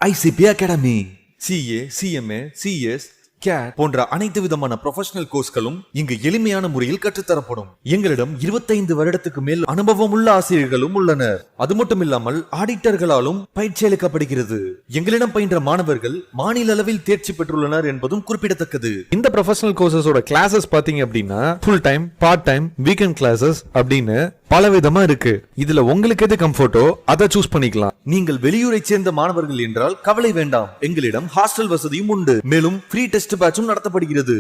ICP Academy. CA, CMA, CS, CAT போன்ற அனைத்து விதமான ப்ரொஃபஷனல் கோர்ஸ்களும் இங்கு எளிமையான முறையில் கற்றுத்தரப்படும். எங்களிடம் 25 வருடத்துக்கு மேல் அனுபவம் உள்ள ஆசிரியர்களும் உள்ளனர். அது மட்டும் இல்லாமல் ஆடிட்டர்களாலும் பயிற்சி அளிக்கப்படுகிறது. எங்களிடம் பயின்ற மாணவர்கள் மாநில அளவில் தேர்ச்சி பெற்றுள்ளனர் என்பதும் குறிப்பிடத்தக்கது. இந்த ப்ரொஃபஷனல் கோர்சஸோட கிளாஸஸ் பாத்தீங்க அப்படின்னா full time, part time, weekend classes அப்படின்னு பல விதமா இருக்கு. இதுல உங்களுக்கு எது கம்ஃபர்ட்டோ அதை சூஸ் பண்ணிக்கலாம். நீங்கள் வெளியூரை சேர்ந்த மாணவர்கள் என்றால் கவலை வேண்டாம். எங்களிடம் ஹாஸ்டல் வசதியும் உண்டு. மேலும் ஃப்ரீ டெஸ்ட் பேட்சும் நடத்தப்படுகிறது.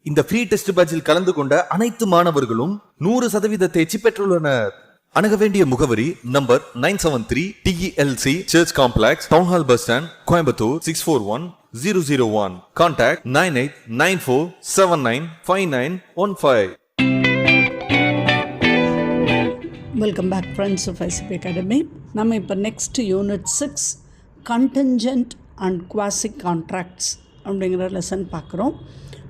இந்த ஃப்ரீ டெஸ்ட் பேட்சில் கலந்து கொண்ட அனைத்து மாணவர்களும் 100% தேர்ச்சி பெற்றுள்ளனர். அணுக வேண்டிய முகவரி number 973 TELC church complex, town hall bus stand, Coimbatore 641001. Contact 9894795915. Welcome back friends of ICP academy. நம்ம இப்போ next unit 6 contingent and quasi contracts அப்படிங்கிற லெசன் பார்க்குறோம்.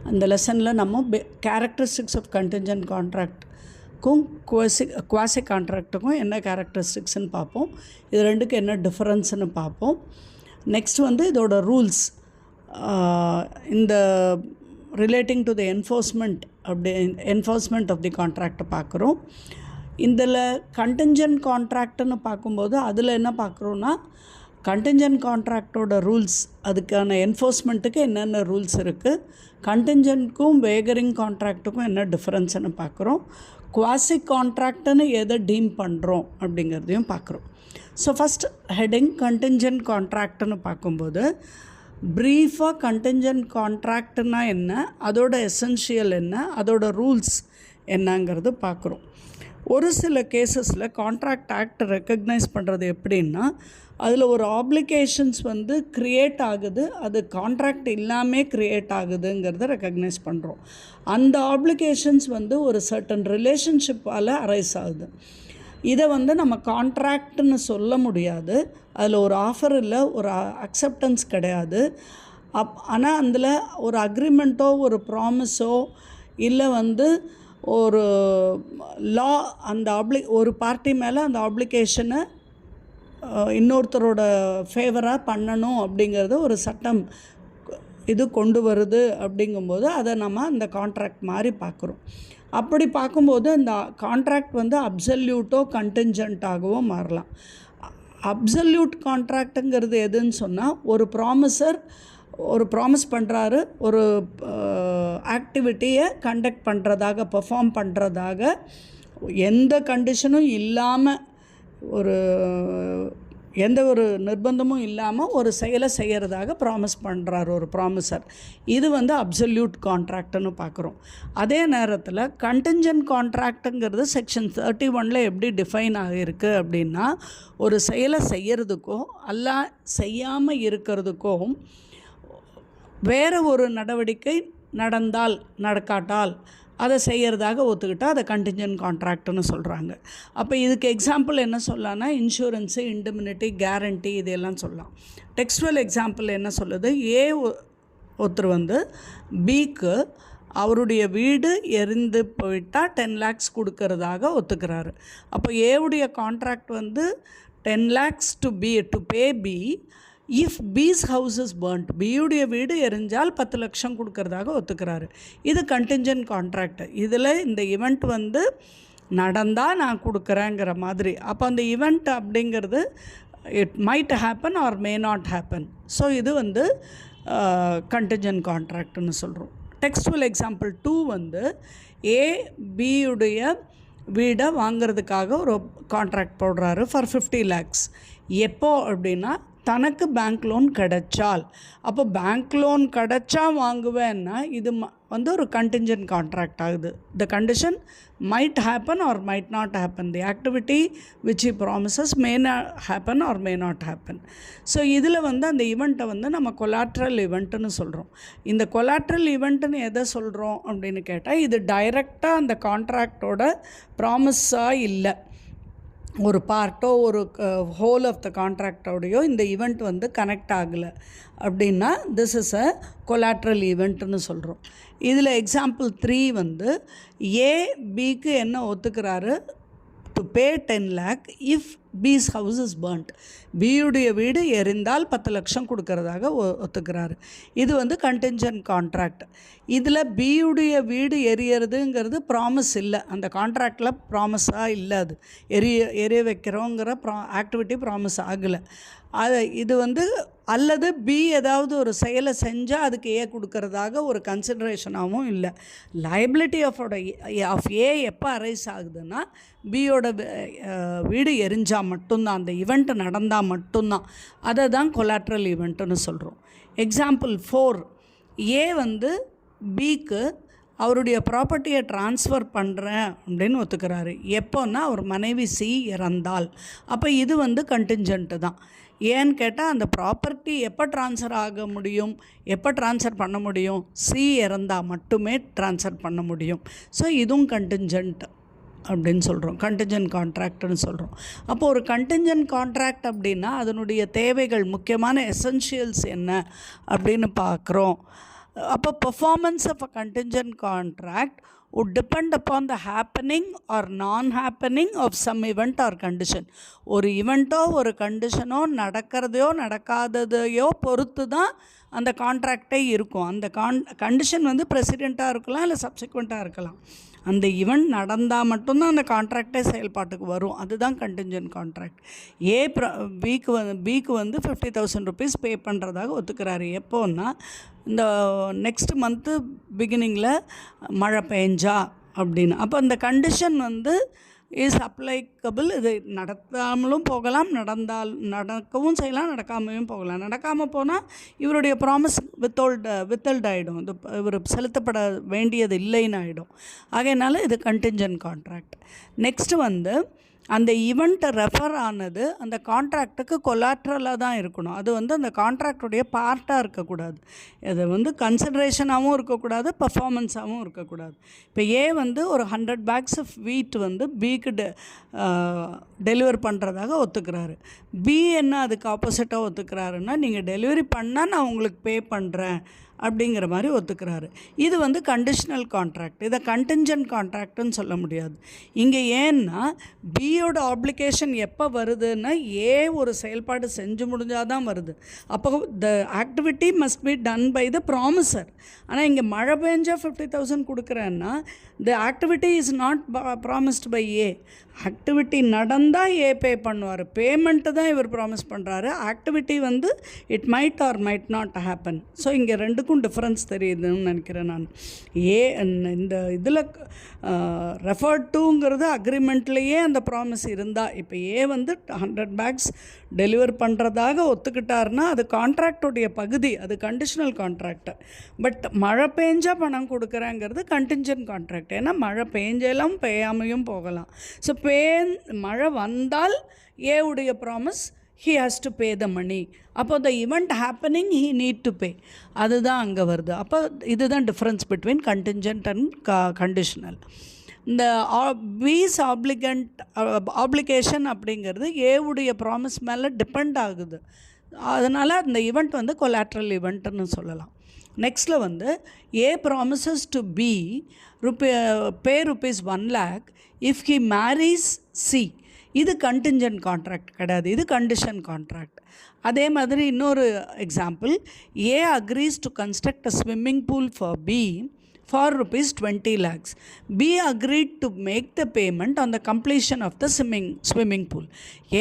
அந்த லெசனில் நம்ம கேரக்டரிஸ்டிக்ஸ் ஆஃப் கண்டென்ஜென்ட் கான்ட்ராக்ட்க்கும் குவாசி கான்ட்ராக்டுக்கும் என்ன கேரக்டரிஸ்டிக்ஸ்ன்னு பார்ப்போம். இது ரெண்டுக்கும் என்ன டிஃப்ரென்ஸ்னு பார்ப்போம். நெக்ஸ்ட் இதோட ரூல்ஸ், இந்த relating to the enforcement of the கான்ட்ராக்டை பார்க்குறோம். இதில் கண்டென்ஜென்ட் கான்ட்ராக்ட்னு பார்க்கும்போது அதில் என்ன பார்க்குறோன்னா, கண்டென்ஜென்ட் கான்ட்ராக்டோட ரூல்ஸ், அதுக்கான என்ஃபோர்ஸ்மெண்ட்டுக்கு என்னென்ன ரூல்ஸ் இருக்குது, கண்டென்ஜென்ட்க்கும் வேகரிங் கான்ட்ராக்ட்டுக்கும் என்ன டிஃப்ரென்ஸ்னு பார்க்குறோம், குவாசி கான்ட்ராக்ட்னு எதை டீம் பண்ணுறோம் அப்படிங்கிறதையும் பார்க்குறோம். ஸோ ஃபஸ்ட் ஹெட்டிங் கண்டென்ஜென்ட் கான்ட்ராக்ட்னு பார்க்கும்போது ப்ரீஃபாக கண்டென்ஜென்ட் கான்ட்ராக்ட்னா என்ன, அதோட எசென்ஷியல் என்ன, அதோட ரூல்ஸ் என்னங்கிறது பார்க்குறோம். ஒரு சில கேஸஸில் கான்ட்ராக்ட் ஆக்ட் ரெக்கக்னைஸ் பண்ணுறது எப்படின்னா, அதில் ஒரு ஆப்ளிகேஷன்ஸ் க்ரியேட் ஆகுது, அது கான்ட்ராக்ட் இல்லாமல் க்ரியேட் ஆகுதுங்கிறத ரெக்கக்னைஸ் பண்ணுறோம். அந்த ஆப்ளிகேஷன்ஸ் ஒரு சர்டன் ரிலேஷன்ஷிப்பால் அரைஸ் ஆகுது. இதை நம்ம கான்ட்ராக்ட்னு சொல்ல முடியாது. அதில் ஒரு ஆஃபர் இல்லை, ஒரு அக்செப்டன்ஸ் கிடையாது. ஆனால் அதில் ஒரு அக்ரிமெண்ட்டோ ஒரு ப்ராமிஸோ இல்லை ஒரு லா, அந்த ஒரு பார்ட்டி மேலே அந்த ஆப்ளிகேஷனை இன்னொருத்தரோட ஃபேவராக பண்ணணும் அப்படிங்கிறது ஒரு சட்டம் இது கொண்டு வருது. அப்படிங்கும்போது அதை நம்ம அந்த கான்ட்ராக்ட் மாதிரி பார்க்குறோம். அப்படி பார்க்கும்போது அந்த கான்ட்ராக்ட் அப்சல்யூட்டோ கண்டென்ஜென்ட்டாகவோ மாறலாம். அப்சல்யூட் கான்ட்ராக்ட்டுங்கிறது எதுன்னு சொன்னால், ஒரு ப்ராமிஸ் பண்ணுறாரு, ஒரு ஆக்டிவிட்டியை கண்டக்ட் பண்ணுறதாக, பெர்ஃபார்ம் பண்ணுறதாக, எந்த கண்டிஷனும் இல்லாமல், எந்த ஒரு நிர்பந்தமும் இல்லாமல் ஒரு செயலை செய்கிறதாக ப்ராமிஸ் பண்ணுறாரு ஒரு ப்ராமிசர். இது அப்சல்யூட் கான்ட்ராக்ட்னு பார்க்குறோம். அதே நேரத்தில் கண்டென்ஜென்ட் கான்ட்ராக்ட்டுங்கிறது செக்ஷன் 31 எப்படி டிஃபைன் ஆகிருக்கு அப்படின்னா, ஒரு செயலை செய்கிறதுக்கோ அல்ல செய்யாமல் இருக்கிறதுக்கும் வேறு ஒரு நடவடிக்கை நடந்தால் நடக்காட்டால் அதை செய்கிறதாக ஒத்துக்கிட்டால் அதை கண்டின்ஜென்ட் கான்ட்ராக்ட்னு சொல்கிறாங்க. அப்போ இதுக்கு எக்ஸாம்பிள் என்ன சொல்லலாம்னா, இன்சூரன்ஸு, இண்டெமினிட்டி, கேரண்டி, இதெல்லாம் சொல்லலாம். டெக்ஸ்டுவல் எக்ஸாம்பிள் என்ன சொல்லுது, ஒருத்தர் பிக்கு அவருடைய வீடு எரிந்து போயிட்டால் 10 lakhs கொடுக்கறதாக ஒத்துக்கிறாரு. அப்போ ஏவுடைய contract 10 lakhs to pay B if B's house is burnt, பியுடைய வீடு எரிஞ்சால் 10 லட்சம் கொடுக்கறதாக ஒத்துக்கிறாரு. இது கண்டின்ஜென்ட் கான்ட்ராக்ட். இதில் இந்த ஈவெண்ட் நடந்தால் நான் கொடுக்குறேங்கிற மாதிரி. அப்போ அந்த ஈவெண்ட் அப்படிங்கிறது it might happen or may not happen. So இது கண்டின்ஜென்ட் கான்ட்ராக்ட்னு சொல்கிறோம். டெக்ஸ்டுவல் எக்ஸாம்பிள் 2 ஏ பியுடைய வீடை வாங்கிறதுக்காக ஒரு கான்ட்ராக்ட் போடுறாரு ஃபார் 50 lakhs. எப்போ அப்படின்னா, தனக்கு பேங்க் லோன் கிடைச்சால். அப்போ பேங்க் லோன் கிடைச்சா வாங்குவேன்னா இது ஒரு கண்டின்ஜென்ட் கான்ட்ராக்ட் ஆகுது. The condition might happen or might not happen. The activity which he promises may happen or may not happen. So இதில் அந்த ஈவெண்ட்டை நம்ம கொலாட்ரல் ஈவெண்ட்டுன்னு சொல்கிறோம். இந்த கொலாட்ரல் ஈவெண்ட்டுன்னு எதை சொல்கிறோம் அப்படின்னு கேட்டால், இது டைரெக்டாக அந்த கான்ட்ராக்டோட ப்ராமிஸாக இல்லை, ஒரு பார்ட்டோ ஒரு ஹோல் ஆஃப் த கான்ட்ராக்டோடையோ இந்த ஈவெண்ட் கனெக்ட் ஆகலை அப்படின்னா திஸ் இஸ் அ கொலாட்ரல் ஈவெண்ட்டுன்னு சொல்கிறோம். இதில் எக்ஸாம்பிள் 3 ஏ பிக்கு என்ன ஒத்துக்கிறாரு, to pay 10 lakh if B's house is burnt. பியுடைய வீடு எரிந்தால் 10 லட்சம் கொடுக்கறதாக ஒத்துக்கிறாரு. இது வந்து கண்டிஞ்சன்ட் கான்ட்ராக்ட். இதில் பியுடைய வீடு எரியறதுங்கிறது ப்ராமிஸ் இல்லை, அந்த கான்ட்ராக்டில் ப்ராமிஸாக இல்லை. அது எரிய வைக்கிறோங்கிற ஆக்டிவிட்டி ப்ராமிஸ் ஆகலை. இது வந்து அல்லது பி ஏதாவது ஒரு செயலை செஞ்சால் அதுக்கு ஏ கொடுக்கறதாக ஒரு கன்சிடரேஷனாகவும் இல்லை. லைபிலிட்டி ஆஃப் ஏ எப்போ அரைஸ் ஆகுதுன்னா பியோட வீடு எரிஞ்சால் மட்டும்தான், அந்த ஈவெண்ட் நடந்தால் மட்டும்தான். அதை தான் கொலாட்ரல் ஈவெண்ட்டுன்னு சொல்கிறோம். எக்ஸாம்பிள் 4, ஏ வந்து பிக்கு அவருடைய ப்ராப்பர்ட்டியை ட்ரான்ஸ்ஃபர் பண்ணுறேன் அப்படின்னு ஒத்துக்கிறாரு. எப்போன்னா அவர் மனைவி சி இறந்தால். அப்போ இது வந்து கண்டிஞ்சன்ட்டு தான். ஏன்னு கேட்டால் அந்த ப்ராப்பர்ட்டி எப்போ ட்ரான்ஸ்ஃபர் ஆக முடியும், எப்போ ட்ரான்ஸ்ஃபர் பண்ண முடியும், சி இறந்தால் மட்டுமே ட்ரான்ஸ்ஃபர் பண்ண முடியும். ஸோ இதுவும் கண்டிஞ்சன்ட் அப்படின்னு சொல்கிறோம், கண்டிஞ்சன்ட் கான்ட்ராக்ட்னு சொல்கிறோம். அப்போது ஒரு கண்டிஞ்சன்ட் கான்ட்ராக்ட் அப்படின்னா அதனுடைய தேவைகள், முக்கியமான எசென்ஷியல்ஸ் என்ன அப்படின்னு பார்க்குறோம். அப்போ performance of a contingent contract would depend upon the happening or non-happening of some event or condition. ஒரு ஈவெண்ட்டோ ஒரு கண்டிஷனோ நடக்கிறதையோ நடக்காததையோ பொறுத்து தான் அந்த கான்ட்ராக்டே இருக்கும். அந்த கண்டிஷன் வந்து ப்ரெசிடெண்ட்டாக இருக்கலாம், இல்லை சப்சிக்வெண்ட்டாக இருக்கலாம். அந்த ஈவெண்ட் நடந்தால் மட்டும்தான் அந்த கான்ட்ராக்டே செயல்பாட்டுக்கு வரும். அதுதான் கண்டிஞ்சன்ட் கான்ட்ராக்ட். பிக்கு வந்து 50,000 rupees பே பண்ணுறதாக ஒத்துக்கிறாரு. எப்போன்னா இந்த நெக்ஸ்ட் மந்த்து பிகினிங்கில் மழை பெஞ்சா அப்படின்னு. அப்போ அந்த கண்டிஷன் வந்து இஸ் அப்ளைக்கபிள். இது நடத்தாமலும் போகலாம், நடக்கவும் செய்யலாம், நடக்காமையும் போகலாம். நடக்காமல் போனால் இவருடைய ப்ராமிஸ் வித்தல்ட் ஆகிடும், இது இவர் செலுத்தப்பட வேண்டியது இல்லைன்னு ஆகிடும். ஆகையினால இது கண்டிஞ்சன்ட் கான்ட்ராக்ட். நெக்ஸ்ட்டு வந்து அந்த ஈவெண்ட்டை ரெஃபர் ஆனது அந்த கான்ட்ராக்டுக்கு கொலாட்ரலாக தான் இருக்கணும். அது வந்து அந்த கான்ட்ராக்டுடைய பார்ட்டாக இருக்கக்கூடாது. அது வந்து கன்சிடரேஷனாகவும் இருக்கக்கூடாது, பர்ஃபார்மன்ஸாகவும் இருக்கக்கூடாது. இப்போ ஏ வந்து ஒரு 100 bags ஆஃப் வீட் வந்து பிக்கு டெலிவர் பண்ணுறதாக ஒத்துக்கிறாரு. பி என்ன அதுக்கு ஆப்போசிட்டாக ஒத்துக்கிறாருன்னா, நீங்கள் டெலிவரி பண்ணால் நான் உங்களுக்கு பே பண்ணுறேன் அப்படிங்கிற மாதிரி ஒத்துக்கிறாரு. இது வந்து கண்டிஷ்னல் கான்ட்ராக்ட். இதை கண்டிஞ்சன்ட் கான்ட்ராக்ட்னு சொல்ல முடியாது இங்கே. ஏன்னா பியோட ஆப்ளிகேஷன் எப்போ வருதுன்னா, ஏ ஒரு செயல்பாடு செஞ்சு முடிஞ்சால் தான் வருது. அப்போ the activity must be done by the promiser. ஆனால் இங்கே மழை பெஞ்சால் 50,000 கொடுக்குறேன்னா the activity is not promised by A. Activity நடந்தால் ஏ பே பண்ணுவார், பேமெண்ட்டு தான் இவர் ப்ராமிஸ் பண்ணுறாரு. ஆக்டிவிட்டி வந்து it might R might not happen. So இங்கே ரெண்டுக்கும் டிஃப்ரென்ஸ் தெரியுதுன்னு நினைக்கிறேன் நான். இந்த இதில் ரெஃபர்ட் டுங்கிறது அக்ரிமெண்ட்லேயே அந்த ப்ராமிஸ் இருந்தால், இப்போ ஏ வந்து 100 bags டெலிவர் பண்ணுறதாக ஒத்துக்கிட்டாருன்னா அது கான்ட்ராக்டுடைய பகுதி, அது கண்டிஷனல் கான்ட்ராக்ட். பட் மழை பெஞ்சால் பணம் கொடுக்குறேங்கிறது கண்டிஞ்சன்ட் கான்ட்ராக்ட். ஏன்னா மழை பெஞ்செல்லாம் பெய்யாமையும் போகலாம். ஸோ மழை வந்தால் ஏவுடைய promise he has to pay the money. அப்போ the event happening he need to pay. அதுதான் அங்கே வருது. அப்போ இதுதான் difference between contingent and conditional. இந்த பீஸ் ஆப்ளிகேஷன் அப்படிங்கிறது ஏவுடைய ப்ராமிஸ் மேலே டிபெண்ட் ஆகுது. அதனால் அந்த ஈவெண்ட் வந்து கொலாட்ரல் ஈவெண்ட்டுன்னு சொல்லலாம். நெக்ஸ்ட்டில் வந்து A promises to B pay ₹1 lakh if he marries C. இது கண்டிஞ்சன்ட் கான்ட்ராக்ட் கிடையாது, இது கண்டிஷன் கான்ட்ராக்ட். அதே மாதிரி இன்னொரு example, A agrees to construct a swimming pool for B for ₹20 lakhs. B agreed to make the payment on the completion of the swimming pool.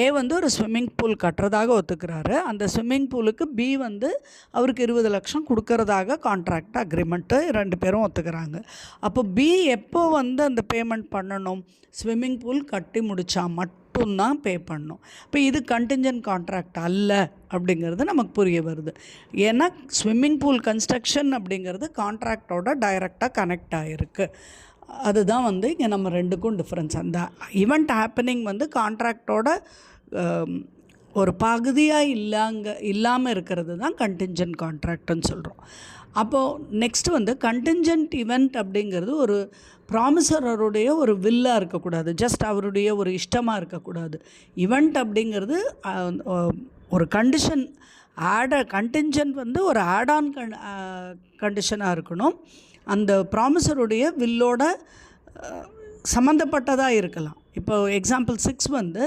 A வந்து ஒரு swimming pool கட்டுறதாக ஒத்துக்கிறாரு. அந்த swimming பூலுக்கு B வந்து அவருக்கு 20 லட்சம் கொடுக்கறதாக contract agreement 2 பேரும் ஒத்துக்கிறாங்க. அப்போ B எப்போ வந்து அந்த பேமெண்ட் பண்ணணும், ஸ்விம்மிங் பூல் கட்டி முடித்தா மட்டும்தான் பே பண்ணணும். இப்போ இது கண்டிஞ்சன்ட் கான்ட்ராக்ட் அல்ல அப்படிங்கிறது நமக்கு புரிய வருது. ஏன்னா ஸ்விம்மிங் பூல் கன்ஸ்ட்ரக்ஷன் அப்படிங்கிறது கான்ட்ராக்டோட டைரெக்டாக கனெக்ட் ஆகிருக்கு. அதுதான் வந்து இங்கே நம்ம ரெண்டுக்கும் டிஃப்ரென்ஸ். அந்த ஈவெண்ட் ஹேப்பனிங் வந்து கான்ட்ராக்டோட ஒரு பகுதியாக இல்லாமல் இருக்கிறது தான் கண்டிஞ்சன்ட் கான்ட்ராக்ட்னு சொல்கிறோம். அப்போது நெக்ஸ்ட்டு வந்து கண்டிஞ்சன்ட் ஈவெண்ட் அப்படிங்கிறது ஒரு ப்ராமிசருடைய ஒரு வில்லாக இருக்கக்கூடாது, ஜஸ்ட் அவருடைய ஒரு இஷ்டமாக இருக்கக்கூடாது. ஈவெண்ட் அப்படிங்கிறது ஒரு கண்டிஷன் கண்டிஞ்சன்ட் வந்து ஒரு ஆட் ஆன் கண்டிஷனாக இருக்கணும். அந்த ப்ராமிசருடைய வில்லோட சம்மந்தப்பட்டதாக இருக்கலாம். இப்போ எக்ஸாம்பிள் 6 வந்து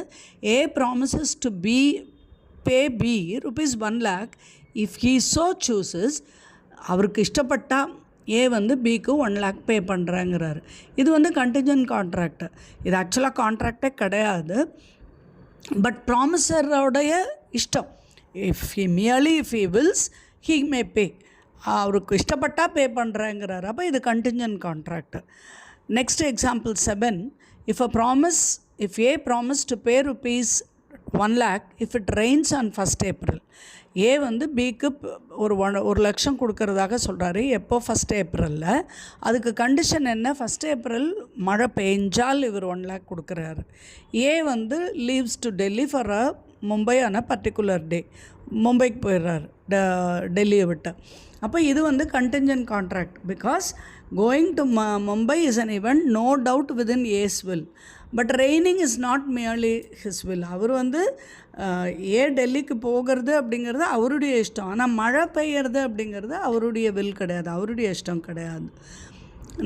A promises to pay B rupees 1 lakh if he so chooses. அவருக்கு இஷ்டப்பட்டா ஏ வந்து பிக்கு 1 lakh பே பண்ணுறேங்கிறாரு. இது வந்து கண்டிஜென்ட் கான்ட்ராக்ட். இது ஆக்சுவலாக கான்ட்ராக்டே கிடையாது, பட் ப்ராமிசரோடைய இஷ்டம். If he wills he may pay. அவருக்கு இஷ்டப்பட்டால் பே பண்ணுறேங்கிறாரு. அப்போ இது contingent contract. Next example 7, if A promised to pay rupees 1 lakh if it rains on 1st April. ஏ வந்து பிக்கு ஒரு லட்சம் கொடுக்கறதாக சொல்கிறாரு. எப்போ? 1st ஏப்ரலில். அதுக்கு கண்டிஷன் என்ன? 1st ஏப்ரல் மழை பெஞ்சால் இவர் 1 lakh கொடுக்குறாரு. ஏ வந்து leaves to Delhi for Mumbai ஆன பர்டிகுலர் டே. மும்பைக்கு போயிடுறாரு டெல்லியை விட்டு. அப்போ இது வந்து contingent contract. Because going to Mumbai is an event, no doubt within A's will. But raining is not merely his will. அவர் வந்து டெல்லிக்கு போகிறது அப்படிங்கிறது அவருடைய இஷ்டம். ஆனால் மழை பெய்யறது அப்படிங்கிறது அவருடைய வில் கிடையாது, அவருடைய இஷ்டம் கிடையாது.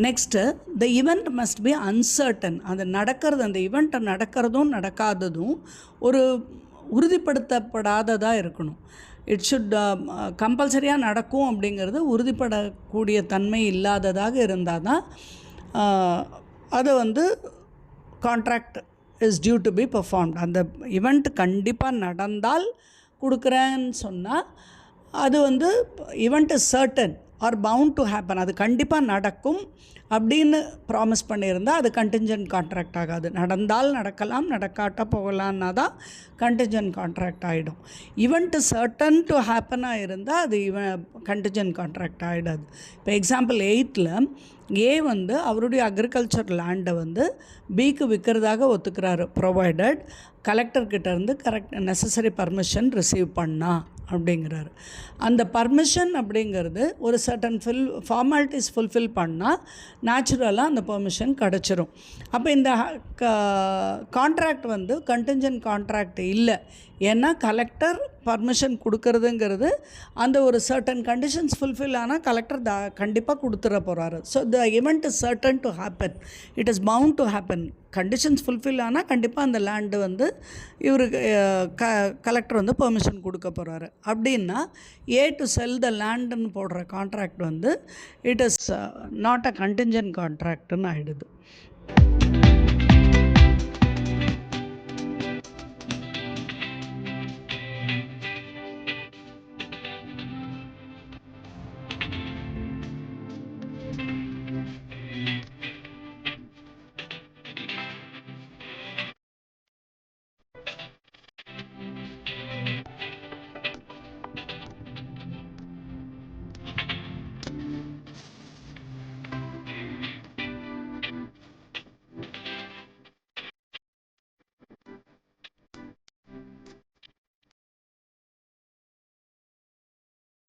Next, the event must be uncertain. அது நடக்கிறது, அந்த ஈவெண்ட்டை நடக்கிறதும் நடக்காததும் ஒரு உறுதிப்படுத்தப்படாததாக இருக்கணும். இட் ஷுட் கம்பல்சரியாக நடக்கும் அப்படிங்கிறது உறுதிப்படக்கூடிய தன்மை இல்லாததாக இருந்தால் தான் அது வந்து contract is due to be performed. அந்த ஈவெண்ட் கண்டிப்பாக நடந்தால் கொடுக்குறேன்னு சொன்னால் அது வந்து event is certain or bound to happen. அது கண்டிப்பாக நடக்கும் அப்படின்னு ப்ராமிஸ் பண்ணியிருந்தால் அது கண்டிஜென்ட் கான்ட்ராக்ட் ஆகாது. நடந்தால் நடக்கலாம், நடக்காட்ட போகலான்னா தான் கண்டிஜென்ட் கான்ட்ராக்ட் ஆகிடும். ஈவெண்ட் சர்டன் டு ஹேப்பனாக இருந்தால் அது கண்டிஜென்ட் கான்ட்ராக்ட் ஆகிடாது. இப்போ எக்ஸாம்பிள் 8ல் ஏ வந்து அவருடைய அக்ரிகல்ச்சர் லேண்டை வந்து பிக்கு விற்கிறதாக ஒத்துக்கிறாரு, ப்ரொவைடட் கலெக்டர்கிட்டேருந்து நெசசரி பர்மிஷன் ரிசீவ் பண்ணா அப்படிங்கிறாரு. அந்த பர்மிஷன் அப்படிங்கிறது ஒரு சர்டன் ஃபார்மாலிட்டிஸ் ஃபுல்ஃபில் பண்ணால் நேச்சுரலாக அந்த பெர்மிஷன் கிடச்சிரும். அப்போ இந்த கான்ட்ராக்ட் வந்து கண்டிஜென்ட் கான்ட்ராக்ட் இல்லை. ஏன்னா கலெக்டர் பர்மிஷன் கொடுக்கறதுங்கிறது அந்த ஒரு சர்டன் கண்டிஷன்ஸ் ஃபுல்ஃபில் ஆனால் கலெக்டர் கண்டிப்பாக கொடுத்துட போகிறாரு. So the event is certain to happen, it is bound to happen. Conditions fulfil ஆனால் கண்டிப்பாக அந்த லேண்டு வந்து இவருக்கு கலெக்டர் வந்து பெர்மிஷன் கொடுக்க போகிறாரு. அப்படின்னா ஏ டு செல் த லேண்டுன்னு போடுற கான்ட்ராக்ட் வந்து it is not a contingent கான்ட்ராக்ட்னு ஆகிடுது.